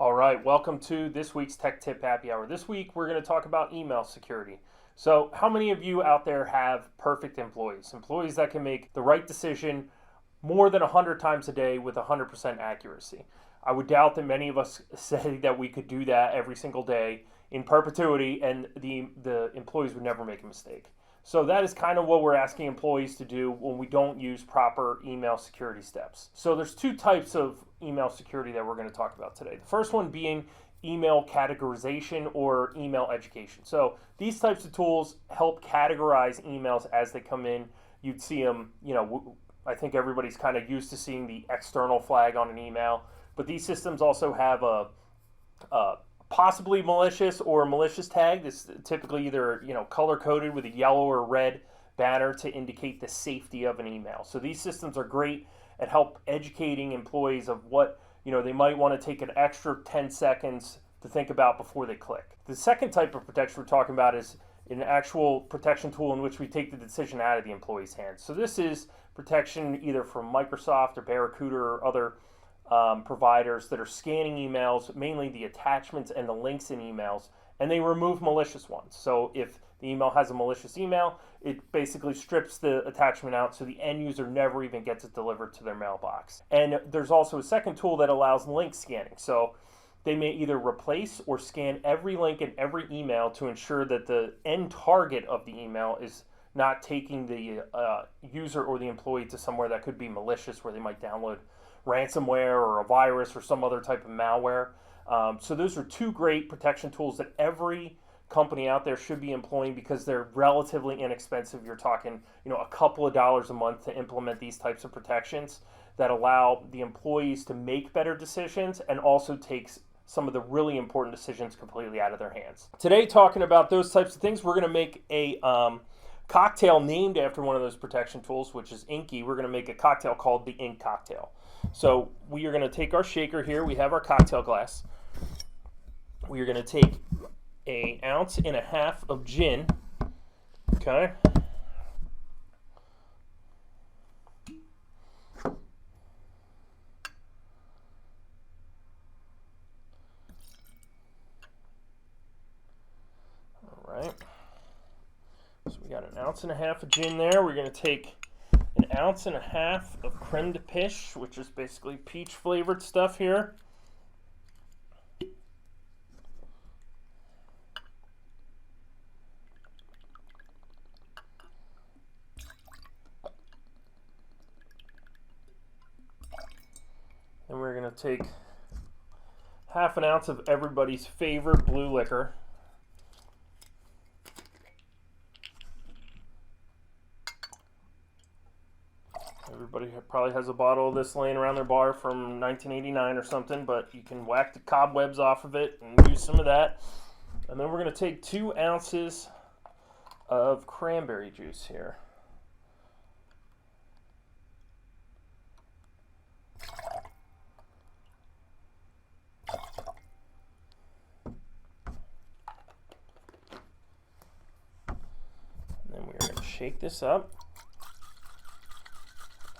All right, welcome to this week's Tech Tip Happy Hour. This week we're going to talk about email security. So, how many of you out there have perfect employees? Employees that can make the right decision more than 100 times a day with 100% accuracy. I would doubt that many of us say that we could do that every single day in perpetuity and the employees would never make a mistake. So that is kind of what we're asking employees to do when we don't use proper email security steps. So there's two types of email security that we're going to talk about today. The first one being email categorization or email education. So these types of tools help categorize emails as they come in. You'd see them, I think everybody's kind of used to seeing the external flag on an email, but these systems also have a possibly malicious or malicious tag. This typically either color coded with a yellow or red banner to indicate the safety of an email. So these systems are great at help educating employees of what they might want to take an extra 10 seconds to think about before they click. The second type of protection we're talking about is an actual protection tool in which we take the decision out of the employee's hands. So this is protection either from Microsoft or Barracuda or other providers that are scanning emails, mainly the attachments and the links in emails, and they remove malicious ones. So if the email has a malicious email, it basically strips the attachment out so the end user never even gets it delivered to their mailbox. And there's also a second tool that allows link scanning. So they may either replace or scan every link in every email to ensure that the end target of the email is not taking the user or the employee to somewhere that could be malicious, where they might download ransomware or a virus or some other type of malware. So those are two great protection tools that every company out there should be employing because they're relatively inexpensive. You're talking, a couple of dollars a month to implement these types of protections that allow the employees to make better decisions and also takes some of the really important decisions completely out of their hands. Today, talking about those types of things, we're going to make a cocktail named after one of those protection tools, which is Inky. We're going to make a cocktail called the Ink Cocktail. So we are going to take our shaker here. We have our cocktail glass. We are going to take an ounce and a half of gin. Okay. All right. So we got an ounce and a half of gin there. We're going to take an ounce and a half of creme de piche, which is basically peach flavored stuff here. And we're going to take half an ounce of everybody's favorite blue liquor. Everybody probably has a bottle of this laying around their bar from 1989 or something, but you can whack the cobwebs off of it and use some of that. And then we're going to take 2 ounces of cranberry juice here. And then we're going to shake this up.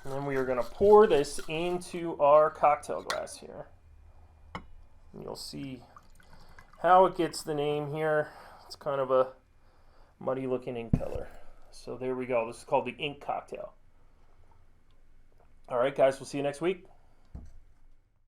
And then we are going to pour this into our cocktail glass here. And you'll see how it gets the name here. It's kind of a muddy looking ink color. So there we go. This is called the Ink Cocktail. All right, guys, we'll see you next week.